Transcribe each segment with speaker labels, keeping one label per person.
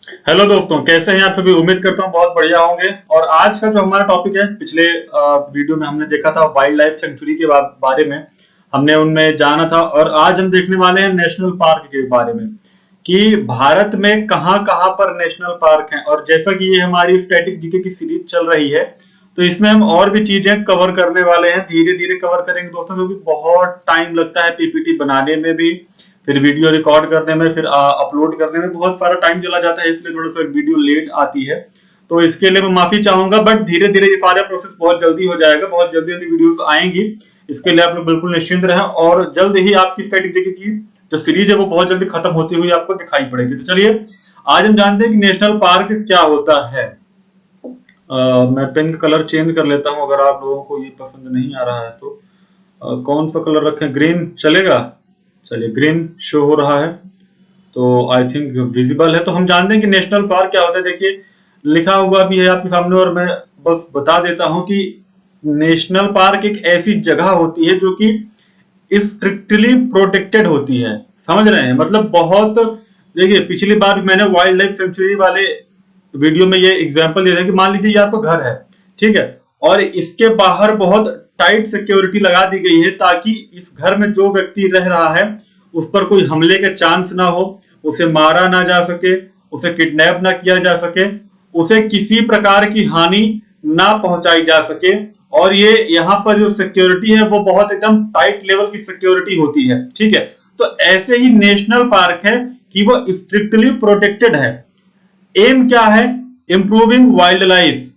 Speaker 1: Hello दोस्तों, कैसे हैं आप सभी। उम्मीद करता हूं बहुत बढ़िया होंगे। और आज का जो हमारा टॉपिक है, पिछले वीडियो में हमने देखा था वाइल्ड लाइफ सेंचुरी के बारे में, हमने उनमें जाना था। और आज हम देखने वाले हैं नेशनल पार्क के बारे में कि भारत में कहां कहां पर नेशनल पार्क हैं। और जैसा कि ये हमारी स्टैटिक जीके की सीरीज चल रही है, तो इसमें हम और भी चीजें कवर करने वाले हैं। धीरे धीरे कवर करेंगे दोस्तों, क्योंकि बहुत टाइम लगता है पीपीटी बनाने में भी, फिर वीडियो रिकॉर्ड करने में, फिर अपलोड करने में बहुत सारा टाइम चला जाता है, इसलिए थोड़ा सा वीडियो लेट आती है। तो इसके लिए मैं माफी चाहूंगा, बट धीरे धीरे ये सारा प्रोसेस बहुत जल्दी हो जाएगा, बहुत जल्दी जल्दी वीडियोस आएंगी। इसके लिए आप लोग बिल्कुल निश्चिंत रहें, और जल्द ही आपकी स्ट्रेटेजी की जो सीरीज है वो बहुत जल्दी खत्म होती हुई आपको दिखाई पड़ेगी। तो चलिए आज हम जानते हैं कि नेशनल पार्क क्या होता है। मैं पेन का कलर चेंज कर लेता हूं, अगर आप लोगों को ये पसंद नहीं आ रहा है तो। कौन सा कलर रखें, ग्रीन चलेगा? चलिए, ग्रीन शो हो रहा है तो आई थिंक विजिबल है। तो हम जानते हैं कि नेशनल पार्क क्या होता है। देखिए, लिखा हुआ भी है आपके सामने, और मैं बस बता देता हूं कि नेशनल पार्क एक ऐसी जगह होती है जो कि स्ट्रिक्टली प्रोटेक्टेड होती है। समझ रहे हैं? मतलब बहुत, देखिए पिछली बार मैंने वाइल्ड लाइफ सेंचुरी वाले वीडियो में ये एग्जांपल दिया था कि मान लीजिए ये आपका घर है, ठीक है, और इसके बाहर बहुत टाइट सिक्योरिटी लगा दी गई है, ताकि इस घर में जो व्यक्ति रह रहा है उस पर कोई हमले के चांस ना हो, उसे मारा ना जा सके, उसे किडनैप ना किया जा सके, उसे किसी प्रकार की हानि ना पहुंचाई जा सके। और ये यहाँ पर जो सिक्योरिटी है वो बहुत एकदम टाइट लेवल की सिक्योरिटी होती है, ठीक है। तो ऐसे ही नेशनल पार्क है कि वो स्ट्रिक्टली प्रोटेक्टेड है। एम क्या है? इंप्रूविंग वाइल्ड लाइफ,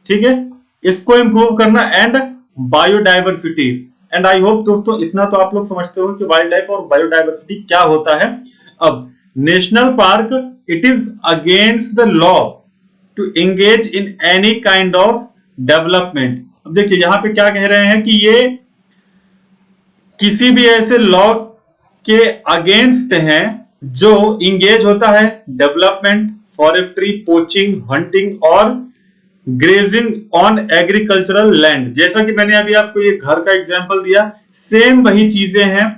Speaker 1: ठीक है, इसको इंप्रूव करना, and biodiversity. And I hope दोस्तों इतना तो आप लोग समझते हो कि वाइल्ड लाइफ और बायोडाइवर्सिटी क्या होता है। अब national park, it is against the law to engage in any kind of development. अब देखिए यहां पे क्या कह रहे हैं कि ये किसी भी ऐसे लॉ के अगेंस्ट हैं जो इंगेज होता है डेवलपमेंट, फॉरेस्ट्री, पोचिंग, हंटिंग और ग्रेजिंग ऑन एग्रीकल्चरल लैंड। जैसा कि मैंने अभी आपको ये घर का एग्जांपल दिया, सेम वही चीजें हैं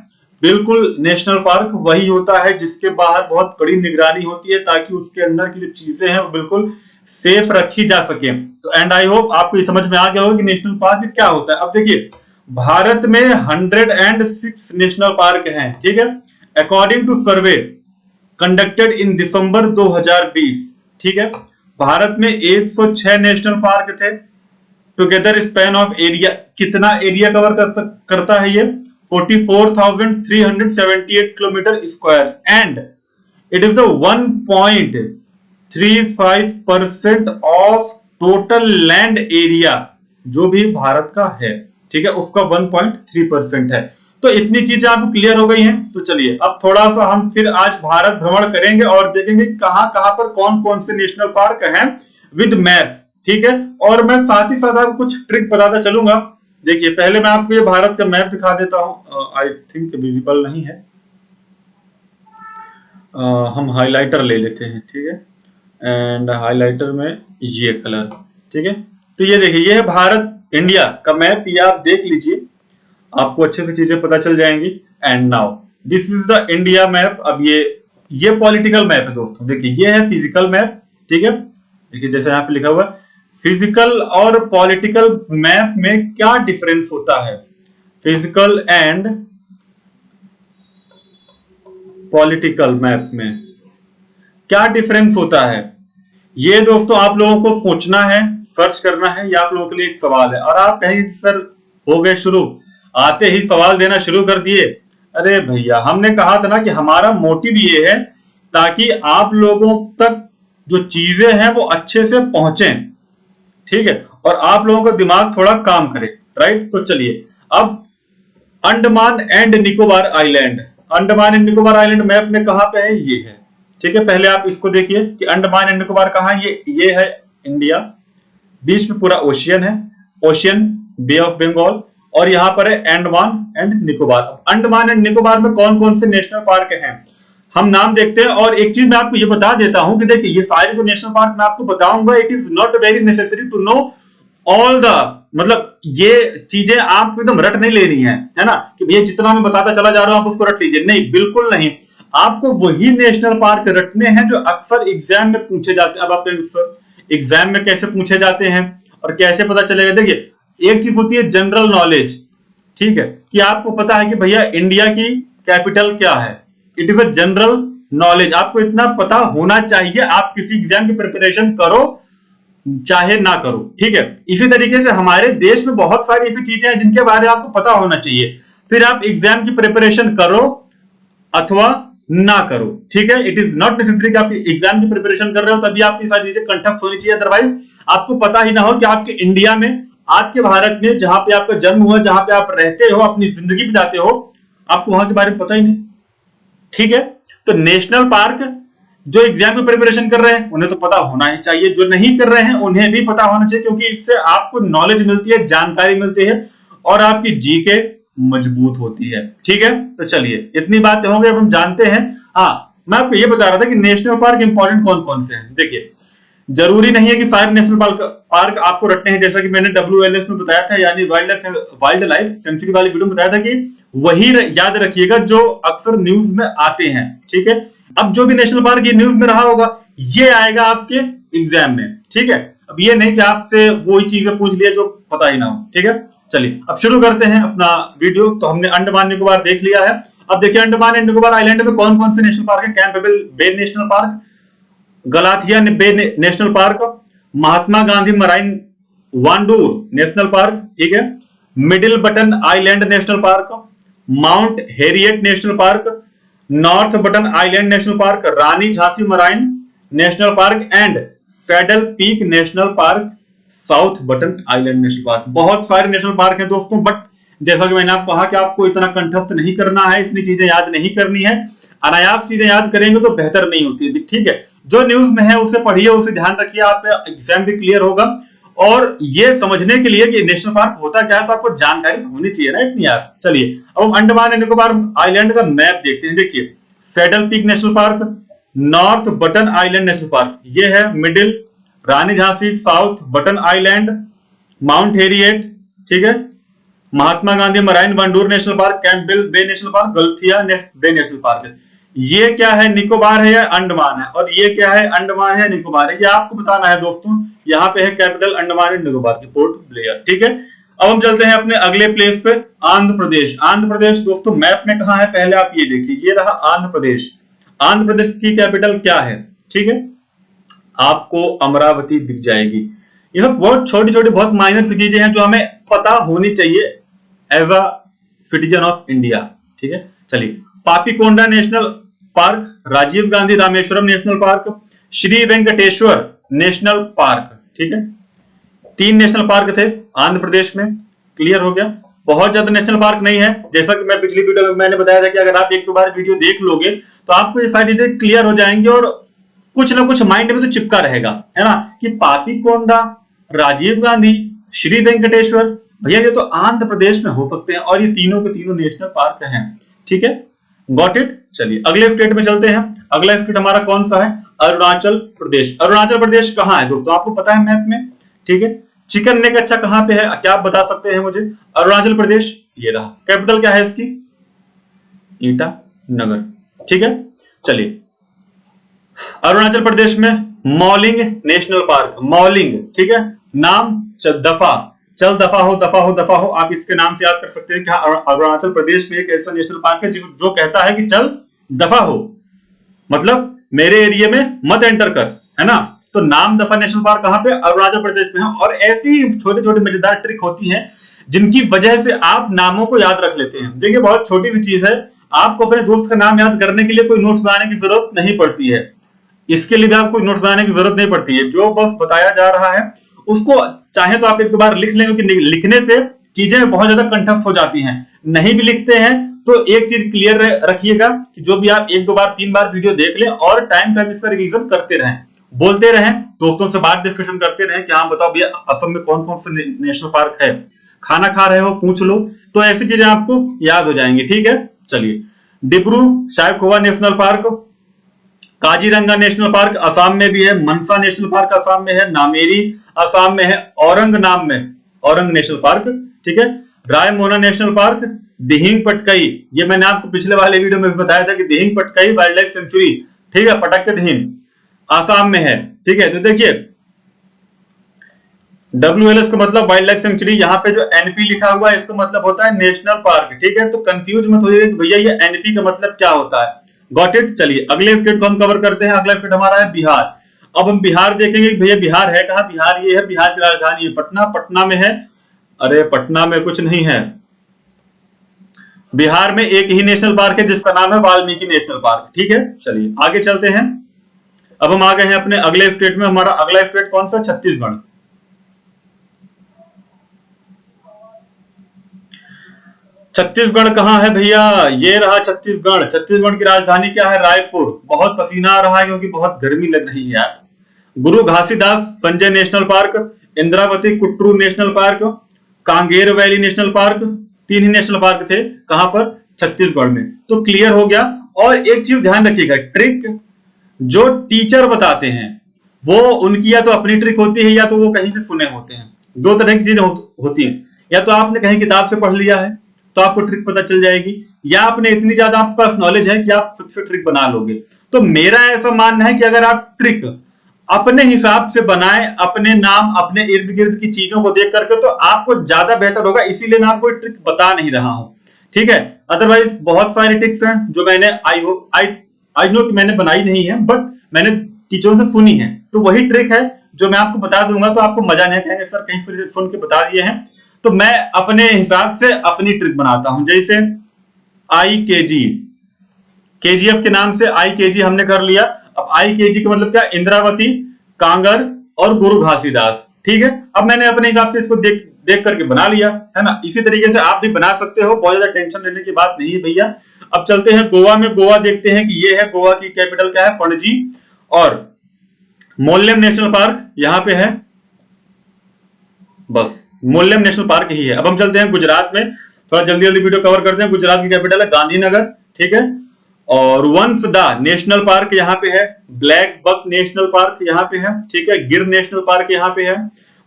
Speaker 1: बिल्कुल। नेशनल पार्क वही होता है जिसके बाहर बहुत बड़ी निगरानी होती है, ताकि उसके अंदर की जो चीजें हैं वो बिल्कुल सेफ रखी जा सके। तो एंड आई होप आपको ये समझ में आ गया होगा कि नेशनल पार्क क्या होता है। अब देखिए, भारत में 106 नेशनल पार्क हैं, ठीक है, according to survey conducted in December 2020, ठीक है। भारत में 106 नेशनल पार्क थे। टुगेदर स्पैन ऑफ एरिया, कितना एरिया कवर करता है ये? 44,378 kilometre square, and it is the 1.35% of total land area जो भी भारत का है, ठीक है, उसका 1.3% है। तो इतनी चीजें आपको क्लियर हो गई हैं। तो चलिए अब थोड़ा सा हम फिर आज भारत भ्रमण करेंगे और देखेंगे कहां कहां पर कौन कौन से नेशनल पार्क हैं विद मैप्स, ठीक है। और मैं साथ ही साथ आपको कुछ ट्रिक बताता चलूंगा। देखिए पहले मैं आपको ये भारत का मैप दिखा देता हूं, आई थिंक विजिबल नहीं है। हम हाइलाइटर ले लेते हैं, ठीक है, एंड हाइलाइटर में ये कलर, ठीक है। तो ये देखिए, ये है भारत इंडिया का मैप, ये आप देख लीजिए, आपको अच्छे से चीजें पता चल जाएंगी। And now this is the India map. अब ये पॉलिटिकल मैप है दोस्तों। देखिए ये है फिजिकल मैप, ठीक है। देखिए जैसे यहाँ पे लिखा हुआ है, फिजिकल और पॉलिटिकल मैप में क्या डिफरेंस होता है। फिजिकल एंड पॉलिटिकल मैप में क्या डिफरेंस होता है, ये दोस्तों आप लोगों को सोचना है, सर्च करना है। ये आप लोगों के लिए एक सवाल है। और आप कहेंगे सर हो गए शुरू, आते ही सवाल देना शुरू कर दिए। अरे भैया, हमने कहा था ना कि हमारा मोटिव ये है ताकि आप लोगों तक जो चीजें हैं वो अच्छे से पहुंचे, ठीक है, और आप लोगों का दिमाग थोड़ा काम करे, राइट। तो चलिए अब Andaman and Nicobar island, Andaman and Nicobar island map में कहां पे है? ये है, ठीक है। पहले आप इसको देखिए कि अंडमान एंड निकोबार कहां है। ये है इंडिया, बीच में पूरा ओशियन है, ओशियन, बे ऑफ बंगाल, और यहां पर है अंडमान एंड निकोबार। अंडमान एंड निकोबार में कौन कौन से नेशनल पार्क हैं हम नाम देखते हैं। और एक चीज मैं आपको ये बता देता हूं कि देखिए ये सारे जो नेशनल पार्क मैं आपको बताऊंगा, it is not very necessary to know all the, मतलब ये चीजें आपको एकदम रट नहीं लेनी है ना, कि भैया जितना मैं बताता चला जा रहा हूं आप उसको रट लीजिए, नहीं, बिल्कुल नहीं। आपको वही नेशनल पार्क रटने हैं जो अक्सर एग्जाम में पूछे जाते हैं। अब आप कहेंगे सर एग्जाम में कैसे पूछे जाते हैं और कैसे पता चलेगा? देखिए एक चीज होती है जनरल नॉलेज, ठीक है, कि आपको पता है कि भैया इंडिया की कैपिटल क्या है। It is a general knowledge, आपको इतना पता होना चाहिए, आप किसी एग्जाम की प्रिपरेशन करो चाहे ना करो, ठीक है। इसी तरीके से हमारे देश में बहुत सारी ऐसी चीजें हैं जिनके बारे में आपको पता होना चाहिए, फिर आप एग्जाम की प्रिपरेशन करो अथवा ना करो, ठीक है। इट इज नॉट नेसेसरी कि आप एग्जाम की प्रिपरेशन कर रहे हो तभी आपकी सारी चीजें कंठस्थ होनी चाहिए, अदरवाइज आपको पता ही ना हो कि आपके इंडिया में, आपके भारत में, जहां पे आपका जन्म हुआ, जहां पे आप रहते हो, अपनी जिंदगी बिताते हो, आपको वहां के बारे में पता ही नहीं, ठीक है। तो नेशनल पार्क जो एग्जाम में प्रिपरेशन कर रहे हैं उन्हें तो पता होना ही चाहिए, जो नहीं कर रहे हैं उन्हें भी पता होना चाहिए, क्योंकि इससे आपको नॉलेज मिलती है, जानकारी मिलती है और आपकी जीके मजबूत होती है, ठीक है। तो चलिए इतनी बातें हो गई, अब हम जानते हैं। हाँ, मैं आपको ये बता रहा था कि नेशनल पार्क इंपॉर्टेंट कौन कौन से हैं। देखिए जरूरी नहीं है कि सारे नेशनल पार्क आपको रटने हैं, जैसा कि मैंने WLS में बताया था, यानी वाइल्ड लाइफ सेंचुरी वाली वीडियो में बताया था कि वही याद रखिएगा जो अक्सर न्यूज में आते हैं, ठीक है। अब जो भी नेशनल पार्क ये न्यूज में रहा होगा ये आएगा आपके एग्जाम में, ठीक है। अब ये नहीं कि आपसे वही चीजें पूछ लिया जो पता ही ना हो, ठीक है। चलिए अब शुरू करते हैं अपना वीडियो। तो हमने अंडमान निकोबार देख लिया है। अब देखिए अंडमान एंड निकोबार आइलैंड में कौन कौन से नेशनल पार्क है। Campbell Bay National park, Galathea बे नेशनल पार्क, महात्मा Gandhi Marine Wandoor National park, ठीक है, middle button Island National park, mount Harriet national Park, North Button Island National park, Rani Jhansi marine National Park and saddle Peak National park, south Button Island National park. बहुत सारे national park है दोस्तों, but जैसा कि मैंने आपको कहा कि आपको इतना कंठस्थ नहीं करना है, इतनी चीजें याद नहीं करनी है। अनायास चीजें याद करेंगे तो बेहतर नहीं होती है, ठीक है। जो न्यूज में है उसे पढ़िए, उसे ध्यान रखिए, आप एग्जाम भी क्लियर होगा। और ये समझने के लिए कि नेशनल पार्क होता क्या है तो आपको जानकारी तो होनी चाहिए ना इतनी यार। चलिए अब हम अंडमान एंड निकोबार आइलैंड का मैप देखते हैं। देखिए Saddle Peak National Park, North Button Island National Park, ये है middle, Rani Jhansi South Button Island, Mount Harriet, ठीक है, Mahatma Gandhi Marine Wandoor National Park, Campbell Bay National Park, Galathea Bay National Park. ये क्या है, निकोबार है या अंडमान है, और ये क्या है, अंडमान है निकोबार है, ये आपको बताना है दोस्तों। यहाँ पे है कैपिटल अंडमान एंड निकोबार की, पोर्ट ब्लेयर, ठीक है। अब हम चलते हैं अपने अगले प्लेस पे, आंध्र प्रदेश। आंध्र प्रदेश दोस्तों मैप में कहां है, पहले आप ये देखिए, ये रहा आंध्र प्रदेश। आंध्र प्रदेश की कैपिटल क्या है, ठीक है, आपको अमरावती दिख जाएगी। ये सब बहुत छोटी छोटी बहुत माइनर सी चीजें हैं जो हमें पता होनी चाहिए as a citizen of India, ठीक है। चलिए Papikonda national park, Rajiv Gandhi Rameswaram national park, Shri Venkateswara national park, ठीक है। 3 नेशनल पार्क थे आंध्र प्रदेश में, क्लियर हो गया। बहुत ज्यादा नेशनल पार्क नहीं है, जैसा कि मैं पिछली वीडियो में मैंने बताया था कि अगर आप एक दो बार वीडियो देख लोगे तो आपको ये सारी चीजें क्लियर हो जाएंगी और कुछ ना कुछ माइंड में तो चिपका रहेगा, है ना, कि पापीकोंडा, राजीव गांधी, श्री वेंकटेश्वर, भैया ये तो आंध्र प्रदेश में हो सकते हैं और ये तीनों के तीनों नेशनल पार्क हैं, ठीक है, गॉट इट। चलिए अगले स्टेट में चलते हैं। अगला स्टेट हमारा कौन सा है, अरुणाचल प्रदेश। अरुणाचल प्रदेश कहां है दोस्तों, आपको पता है मैप में, ठीक है। चिकन नेक अच्छा कहां पे है, क्या आप बता सकते हैं मुझे। अरुणाचल प्रदेश ये रहा, कैपिटल क्या है इसकी, ईटानगर, ठीक है। चलिए अरुणाचल प्रदेश में मॉलिंग नेशनल पार्क, मॉलिंग, ठीक है, नाम दफा, चल दफा हो दफा हो दफा हो, आप इसके नाम से याद कर सकते हैं कि अरुणाचल प्रदेश में एक ऐसा नेशनल पार्क है जो कहता है कि चल दफा हो, मतलब मेरे एरिया में मत एंटर कर, है ना। तो नाम दफा नेशनल पार्क कहां पे, अरुणाचल प्रदेश में है। और ऐसी छोटी छोटी मजेदार ट्रिक होती है जिनकी वजह से आप नामों को याद रख लेते हैं। देखिए बहुत छोटी सी चीज है, आपको अपने दोस्त का नाम याद करने के लिए कोई नोट्स बनाने की जरूरत नहीं पड़ती है, इसके लिए भी आपको नोट्स बनाने की जरूरत नहीं पड़ती है। जो बस बताया जा रहा है उसको चाहे तो आप एक दो बार लिख लेंगे, क्योंकि लिखने से चीजें बहुत ज्यादा कंठस्थ हो जाती हैं। नहीं भी लिखते हैं तो एक चीज क्लियर रखिएगा कि जो भी आप एक दो बार 3 बार वीडियो देख लें और टाइम टाइम इसका रिवीजन करते रहें, बोलते रहें, दोस्तों से बात डिस्कशन करते रहें कि हाँ बताओ भैया असम में कौन कौन से नेशनल पार्क है, खाना खा रहे हो पूछ लो, तो ऐसी चीजें आपको याद हो जाएंगी, ठीक है। चलिए Dibru Saikhowa national park, Kaziranga national park Assam में भी है, मनसा नेशनल पार्क असम में है, नामेरी असम में है, औरंग नाम में औरंग नेशनल पार्क, ठीक है, रायमोना नेशनल पार्क, दिहिंग पटकाई, ये मैंने आपको पिछले वाले वीडियो में भी बताया था कि Dihing Patkai wild life sanctuary, ठीक है, पटक के दिहिंग आसाम में है, ठीक है। तो देखिए WLS का मतलब वाइल्ड लाइफ सेंचुरी, यहाँ पे जो NP लिखा हुआ है इसका मतलब होता है नेशनल पार्क, ठीक है। तो कंफ्यूज मत होइए कि भैया ये NP का मतलब क्या होता है। Got it. चलिए अगले स्टेट को हम कवर करते हैं। अगला स्टेट हमारा है बिहार। अब हम बिहार देखेंगे कि भैया बिहार है कहाँ। बिहार ये है, बिहार की राजधानी है पटना। पटना में है, अरे पटना में कुछ नहीं है। बिहार में एक ही नेशनल पार्क है जिसका नाम है वाल्मीकि नेशनल पार्क, ठीक है। चलिए आगे चलते हैं। अब हम आ गए हैं अपने अगले स्टेट में। हमारा अगला स्टेट कौन सा? छत्तीसगढ़। छत्तीसगढ़ कहाँ है भैया? ये रहा छत्तीसगढ़। छत्तीसगढ़ की राजधानी क्या है? रायपुर। बहुत पसीना आ रहा है क्योंकि बहुत गर्मी लग रही है यार। Guru Ghasidas Sanjay National Park, Indravati Kutru National Park, Kanger Valley national Park, 3 ही नेशनल पार्क थे। कहां पर? छत्तीसगढ़ में। तो क्लियर हो गया। और एक चीज ध्यान रखिएगा, ट्रिक जो टीचर बताते हैं वो उनकी या तो अपनी ट्रिक होती है या तो वो कहीं से सुने होते हैं। 2 तरह की चीजें होती हैं। या तो आपने कहीं किताब से पढ़ लिया है तो आपको ट्रिक पता चल जाएगी, या आपने इतनी ज्यादा आपके पास नॉलेज है कि आप खुद से ट्रिक बना लोगे। तो मेरा ऐसा मानना है कि अगर आप ट्रिक अपने हिसाब से बनाए, अपने नाम अपने इर्द गिर्द की चीजों को देख करके, तो आपको ज्यादा बेहतर होगा। इसीलिए मैं आपको ट्रिक बता नहीं रहा हूं, ठीक है। अदरवाइज बहुत सारी ट्रिक्स हैं जो मैंने आई नो कि मैंने बनाई नहीं है, बट मैंने टीचरों से सुनी है। तो वही ट्रिक है जो मैं आपको बता दूंगा, तो आपको मजा नहीं आएगा सर कहीं से सुन के बता दिए हैं। तो मैं अपने हिसाब से अपनी ट्रिक बनाता हूं। जैसे IKG, KGF के नाम से IKG हमने कर लिया। अब IKG का मतलब क्या? इंद्रावती, कांगर और गुरु घासीदास, ठीक है। अब मैंने अपने हिसाब से इसको देख करके बना लिया, है ना। इसी तरीके से आप भी बना सकते हो, बहुत ज्यादा टेंशन लेने की बात नहीं है भैया। अब चलते हैं गोवा में। गोवा देखते हैं कि ये है, गोवा की कैपिटल क्या है? पणजी। और मोल्लेम नेशनल पार्क यहाँ पे है, बस मोल्लेम नेशनल पार्क ही है। अब हम चलते हैं गुजरात में। थोड़ा जल्दी जल्दी वीडियो कवर करते हैं। गुजरात की कैपिटल है गांधीनगर, ठीक है। और वंसदा नेशनल पार्क यहाँ पे है, ब्लैक बक नेशनल पार्क यहाँ पे है, ठीक है। गिर नेशनल पार्क यहाँ पे है,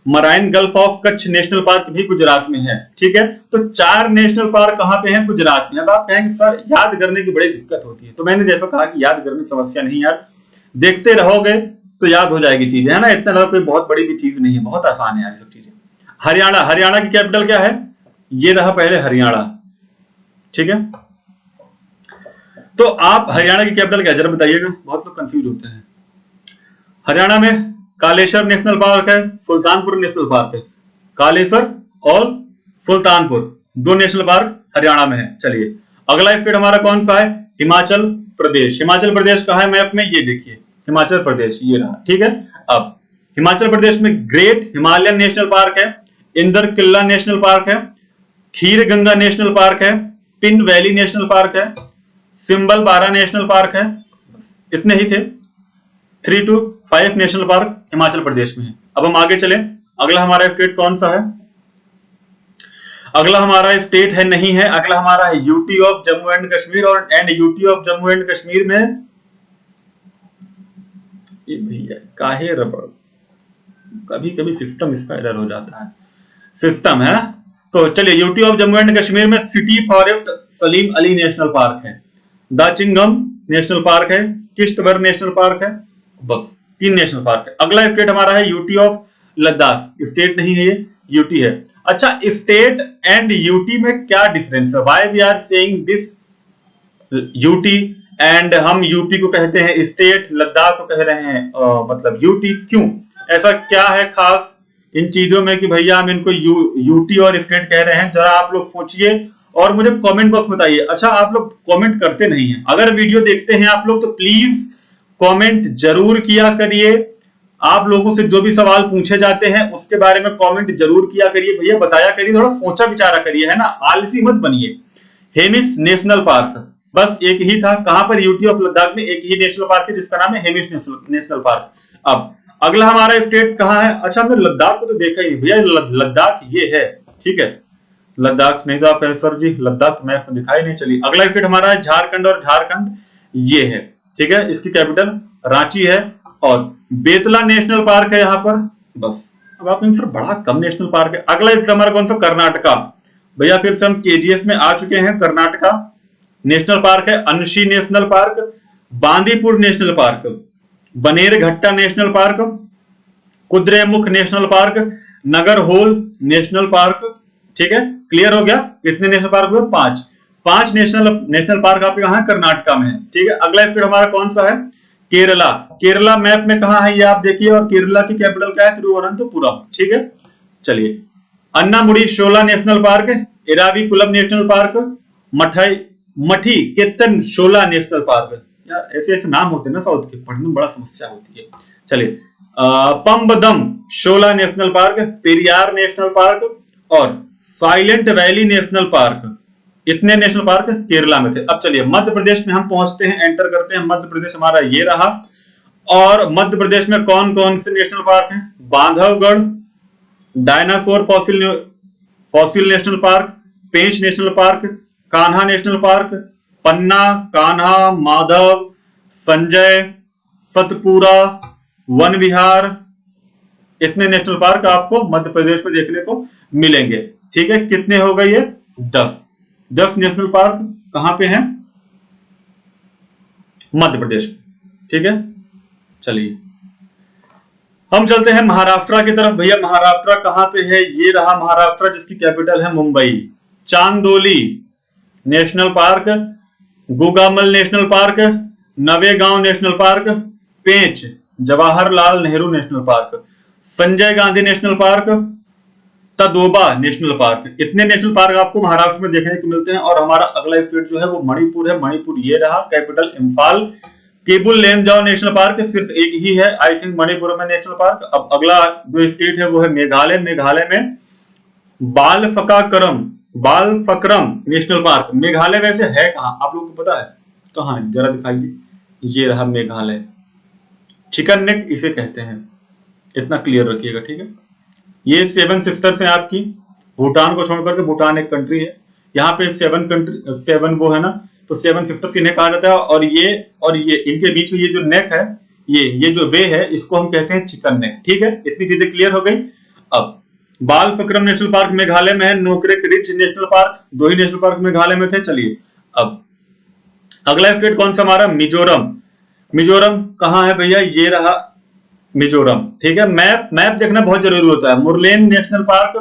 Speaker 1: marine gulf of Kutch national park भी गुजरात में है, ठीक है। तो 4 नेशनल पार्क कहाँ पे हैं? गुजरात में। अब आप कहेंगे सर याद करने की बड़ी दिक्कत होती है, तो मैंने जैसा कहा कि याद करने की समस्या नहीं यार, देखते रहोगे तो याद हो जाएगी चीजें, है ना। इतना कोई बहुत बड़ी भी चीज नहीं है, बहुत आसान है यार सब चीजें। हरियाणा, हरियाणा की कैपिटल क्या है? ये रहा पहले हरियाणा, ठीक है। तो आप हरियाणा की कैपिटल क्या, जरा बताइएगा, बहुत लोग कंफ्यूज होते हैं। हरियाणा में कालेश्वर नेशनल पार्क है, सुल्तानपुर नेशनल पार्क है। कालेश्वर और सुल्तानपुर 2 नेशनल पार्क हरियाणा में है। चलिए अगला स्टेट हमारा कौन सा है? हिमाचल प्रदेश। हिमाचल प्रदेश कहाँ है मैप में? ये देखिए हिमाचल प्रदेश ये रहा, ठीक है। अब हिमाचल प्रदेश में ग्रेट हिमालयन नेशनल पार्क है, इंदर किला नेशनल पार्क है, खीर गंगा नेशनल पार्क है, पिन वैली नेशनल पार्क है, सिंबल बारा नेशनल पार्क है। इतने ही थे, 3 to 5 national park Himachal Pradesh में है। अब हम आगे चले। अगला हमारा स्टेट कौन सा है? अगला हमारा स्टेट है, नहीं है, अगला हमारा है UT of Jammu and Kashmir. और UT of Jammu and Kashmir में ये भैया काहे रबड़, कभी कभी सिस्टम इसका एरर हो जाता है, सिस्टम है। तो चलिए UT of Jammu and Kashmir में City Forest Salim Ali National park है, दाचिंगम नेशनल पार्क है, किश्तवाड़ नेशनल पार्क है, बस 3 नेशनल पार्क है। अगला स्टेट हमारा है यूटी ऑफ लद्दाख। स्टेट नहीं है ये, यूटी है। अच्छा, स्टेट एंड यूटी में क्या डिफरेंस है? Why we are saying this UT and हम यूपी को कहते हैं स्टेट, लद्दाख को कह रहे हैं मतलब यूटी, क्यों? ऐसा क्या है खास इन चीजों में कि भैया हम इनको यूटी और स्टेट कह रहे हैं? जरा आप लोग सोचिए और मुझे कमेंट बॉक्स में बताइए। अच्छा, आप लोग कमेंट करते नहीं हैं, अगर वीडियो देखते हैं आप लोग तो प्लीज कमेंट जरूर किया करिए। आप लोगों से जो भी सवाल पूछे जाते हैं उसके बारे में कमेंट जरूर किया करिए भैया, बताया करिए, थोड़ा सोचा विचारा करिए, है ना, आलसी मत बनिए। हेमिस नेशनल पार्क बस एक ही था। कहां पर? यूटी ऑफ लद्दाख में एक ही नेशनल पार्क है जिसका नाम है हेमिस नेशनल पार्क। अब अगला हमारा स्टेट कहां है? अच्छा, हमने लद्दाख को तो देखा ही भैया, लद्दाख ये है, ठीक है। लद्दाख नहीं था पहले सर जी, लद्दाख मैप में दिखाई नहीं। चलिए अगला स्टेट हमारा है झारखंड, और झारखंड ये है, ठीक है। इसकी कैपिटल रांची है और बेतला नेशनल पार्क है यहाँ पर, बस। अब आप सर बड़ा कम नेशनल पार्क है। अगला स्टेट हमारा कौन सा? कर्नाटका। भैया फिर से हम केजीएफ में आ चुके हैं। कर्नाटका नेशनल पार्क है Anshi National Park, Bandipur National Park, Bannerghatta National Park, Kudremukh National Park, Nagarhole National park. ठीक है, क्लियर हो गया? कितने नेशनल पार्क हुए? 5। 5 नेशनल पार्क आपके कहां है? कर्नाटका में है। ठीक है, अगला स्टेट हमारा कौन सा है? केरला। केरला मैप में कहां है ये आप देखिए, और केरला की कैपिटल क्या है? तिरुवनंतपुरम। ठीक है, चलिए। Anamudi Shola National Park, Eravikulam National Park, Mathikettan Shola National Park. यार ऐसे ऐसे नाम होते हैं ना साउथ के, पढ़ने में बड़ा समस्या होती है। चलिए, Pambadum Shola National Park, Periyar National Park और साइलेंट वैली नेशनल पार्क। इतने नेशनल पार्क केरला में थे। अब चलिए मध्य प्रदेश में हम पहुंचते हैं, एंटर करते हैं। मध्य प्रदेश हमारा ये रहा। और मध्य प्रदेश में कौन कौन से नेशनल पार्क हैं? Bandhavgarh Dinosaur Fossil National Park, Pench National Park, Kanha National Park, Panna, Kanha, Madhav, Sanjay, Satpura, Van Vihar. इतने नेशनल पार्क आपको मध्य प्रदेश में देखने को मिलेंगे। ठीक है, कितने हो गए ये? 10 नेशनल पार्क कहां पे हैं? मध्य प्रदेश में। ठीक है, चलिए हम चलते हैं महाराष्ट्र की तरफ। भैया महाराष्ट्र कहां पे है? ये रहा महाराष्ट्र, जिसकी कैपिटल है Mumbai. Chandoli National Park, Gugamal National Park, Navegaon National Park, Pench Jawaharlal Nehru National Park, Sanjay Gandhi National Park, Tadoba National Park. इतने नेशनल पार्क आपको महाराष्ट्र में देखने को मिलते हैं। और हमारा अगला स्टेट जो है वो मणिपुर है। मणिपुर ये रहा, capital Imphal. Keibul Lamjao National Park सिर्फ एक ही है आई थिंक मणिपुर में नेशनल पार्क। अब अगला जो स्टेट है वो है मेघालय। मेघालय में बालफक्रम नेशनल पार्क। मेघालय वैसे है कहां आप लोगों को पता है? कहां है जरा दिखाइए। ये रहा मेघालय। चिकन नेक इसे कहते हैं, इतना क्लियर रखिएगा। ठीक है, ये 7 सिस्टर्स हैं आपकी। भूटान को छोड़कर के, भूटान एक कंट्री है। यहाँ पे 7 वो है ना, तो 7 सिस्टर्स इन्हें कहा जाता है। और ये इनके बीच में ये जो नेक है, ये जो वे है, इसको हम कहते हैं चिकन नेक। ठीक है, इतनी चीजें क्लियर हो गई। अब बालफक्रम नेशनल पार्क मेघालय में है। नोकरेक रिच नेशनल पार्क, 2 ही नेशनल पार्क मेघालय में थे। चलिए अब अगला स्टेट कौन सा हमारा? मिजोरम। मिजोरम कहां है भैया? ये रहा मिजोरम। ठीक है, मैप देखना बहुत जरूरी होता है। Murlen National Park,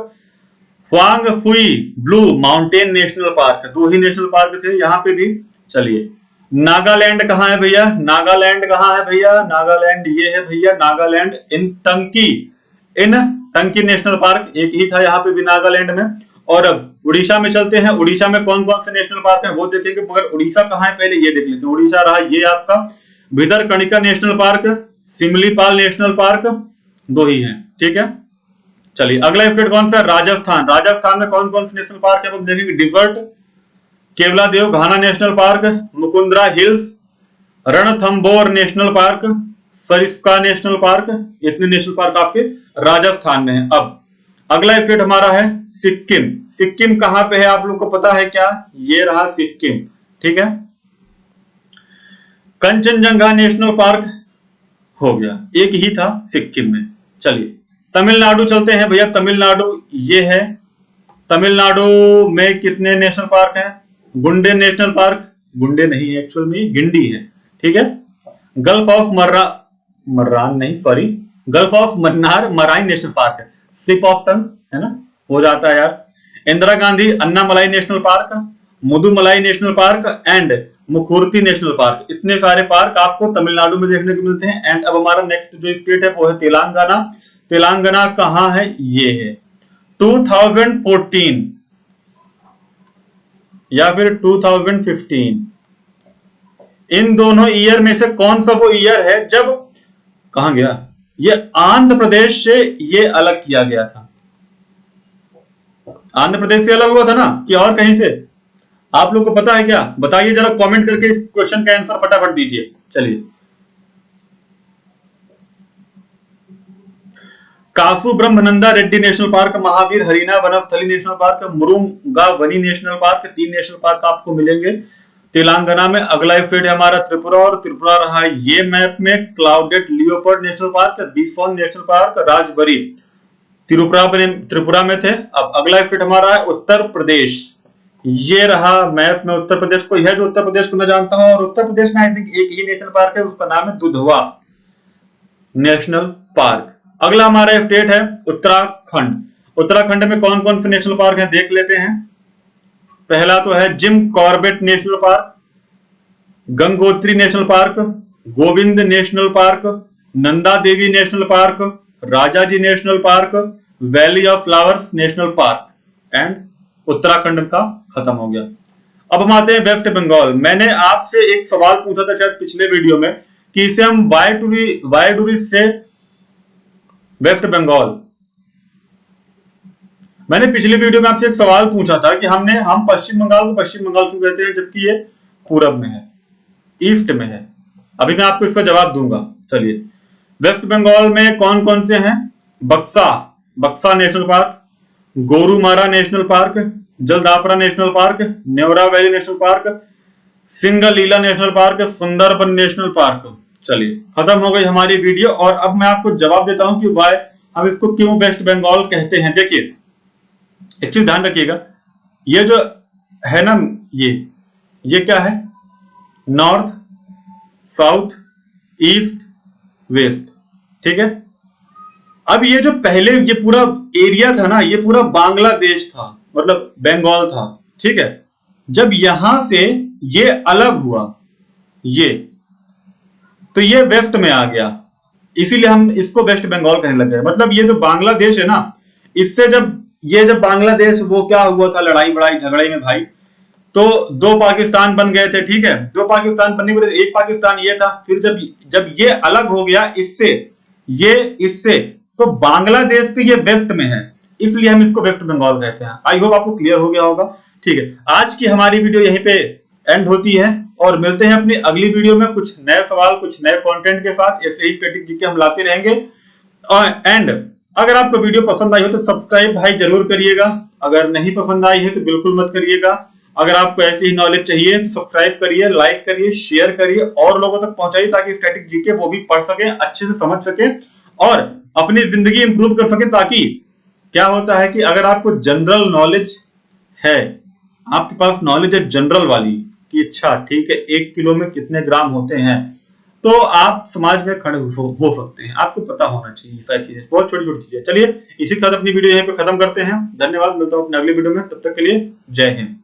Speaker 1: Phawngpui Blue Mountain National park. 2 ही नेशनल पार्क थे यहाँ पे भी। चलिए नागालैंड कहां है भैया? नागालैंड कहां है भैया? नागालैंड ये है भैया, नागालैंड इन टंकी नेशनल पार्क एक ही था यहाँ पे भी नागालैंड में। और अब उड़ीसा में चलते हैं। उड़ीसा में कौन कौन से नेशनल पार्क है वो देखेंगे। मगर उड़ीसा कहां है पहले ये देख लेते हैं। उड़ीसा रहा ये आपका Bhitarkanika national park, Simlipal national park, 2 ही हैं। ठीक है, चलिए अगला स्टेट कौन सा? राजस्थान। राजस्थान में कौन कौन से नेशनल पार्क है वो देखेंगे। Desert Keoladeo Ghana National Park, Mukundra Hills, Ranthambore National Park, Sariska National Park. इतने नेशनल पार्क आपके राजस्थान में है। अब अगला स्टेट हमारा है सिक्किम। सिक्किम कहां पे है आप लोग को पता है क्या? ये रहा सिक्किम। ठीक है, कंचनजंगा नेशनल पार्क हो गया, एक ही था सिक्किम में। चलिए तमिलनाडु चलते हैं भैया। तमिलनाडु ये है। तमिलनाडु में कितने नेशनल पार्क हैं? गुंडे नेशनल पार्क, गुंडे नहीं है एक्चुअल में, गिंडी है। ठीक है, Gulf of Gulf of Mannar Marine National park है। स्लिप ऑफ टंग है ना, हो जाता है यार। Indira Gandhi Annamalai National Park, Mudumalai National Park and Mukurthi National Park. इतने सारे पार्क आपको तमिलनाडु में देखने को मिलते हैं। एंड अब हमारा नेक्स्ट जो स्टेट है वो है तेलंगाना। तेलंगाना कहां है? ये है 2014 या फिर 2015। इन दोनों ईयर में से कौन सा वो ईयर है जब, कहां गया ये, आंध्र प्रदेश से ये अलग किया गया था। आंध्र प्रदेश से अलग हुआ था ना, कि और कहीं से? आप लोग को पता है क्या? बताइए जरा कमेंट करके, इस क्वेश्चन का आंसर फटाफट दीजिए। चलिए Kasu Brahmananda Reddy National Park, Mahavir Harina Vanasthali National Park, Mrugavani National Park. 3 national park आपको मिलेंगे तेलंगाना में। अगला स्टेट है हमारा त्रिपुरा। और त्रिपुरा रहा ये मैप में clouded leopard national park, bison national park, Rajbari. Tripura में थे। अब अगला स्टेट हमारा है उत्तर प्रदेश। ये रहा मैप में उत्तर प्रदेश को, यह जो उत्तर प्रदेश को मैं जानता हूं, और उत्तर प्रदेश में आई थिंक एक ही नेशनल पार्क है, उसका नाम है दुधवा नेशनल पार्क। अगला हमारा स्टेट है उत्तराखंड। उत्तराखंड में कौन कौन से नेशनल पार्क हैं देख लेते हैं। पहला तो है Jim Corbett national park, Gangotri national park, Govind national park, Nanda Devi national park, Rajaji national park, valley of flowers national Park and Uttarakhand का खत्म हो गया। अब हम आते हैं वेस्ट बंगाल। मैंने आपसे एक सवाल पूछा था शायद पिछले वीडियो में कि इसे हम वाई डू वी से वेस्ट बंगाल। मैंने पिछले वीडियो में आपसे एक सवाल पूछा था कि हम पश्चिम बंगाल को पश्चिम बंगाल क्यों कहते हैं जबकि ये पूरब में है, ईस्ट में है। अभी मैं आपको इसका जवाब दूंगा। चलिए, वेस्ट बंगाल में कौन कौन से हैं? Buxa national park, Gorumara national park, Jaldapara national park, Neora valley national park, Singalila national park, Sundarban national park. चलिए, खत्म हो गई हमारी वीडियो और अब मैं आपको जवाब देता हूं कि वाई हम इसको क्यों वेस्ट बंगाल कहते हैं। देखिए, एक चीज ध्यान रखिएगा, ये जो है ना, ये क्या है? नॉर्थ, साउथ, ईस्ट, वेस्ट, ठीक है। अब ये जो पहले ये पूरा एरिया था ना, ये पूरा बांग्लादेश था, मतलब बंगाल था, ठीक है। जब यहां से ये अलग हुआ, तो ये वेस्ट में आ गया, इसीलिए हम इसको वेस्ट बंगाल कहने लगे। मतलब ये जो बांग्लादेश है ना, इससे जब बांग्लादेश वो क्या हुआ था, लड़ाई बड़ाई झगड़े में भाई, तो दो पाकिस्तान बन गए थे, ठीक है। दो पाकिस्तान बनने के बाद एक पाकिस्तान ये था, फिर जब ये अलग हो गया इससे तो बांग्लादेश तो ये वेस्ट में है, इसलिए हम इसको वेस्ट बंगाल कहते हैं। आई होप आपको क्लियर हो गया होगा, ठीक है। आज की हमारी वीडियो यहीं पे एंड होती है और मिलते हैं अपनी अगली वीडियो में कुछ नए सवाल, कुछ नए कंटेंट के साथ। ऐसे ही स्टैटिक जीके हम लाते रहेंगे। एंड अगर आपको वीडियो पसंद आई हो तो सब्सक्राइब भाई जरूर करिएगा, अगर नहीं पसंद आई है तो बिल्कुल मत करिएगा। अगर आपको ऐसी ही नॉलेज चाहिए तो सब्सक्राइब करिए, लाइक करिए, शेयर करिए और लोगों तक पहुंचाइए ताकि स्टैटिक जीके वो भी पढ़ सके, अच्छे से समझ सके और अपनी जिंदगी इंप्रूव कर सके। ताकि क्या होता है कि अगर आपको जनरल नॉलेज है, आपके पास नॉलेज है जनरल वाली कि अच्छा ठीक है 1 किलो में कितने ग्राम होते हैं, तो आप समाज में खड़े हो सकते हैं। आपको पता होना चाहिए सारी चीजें, बहुत छोटी छोटी चीजें। चलिए, इसी के साथ अपनी वीडियो यहीं पे खत्म करते हैं। धन्यवाद, मिलता हूं अपने अगली वीडियो में, तब तक के लिए जय हिंद।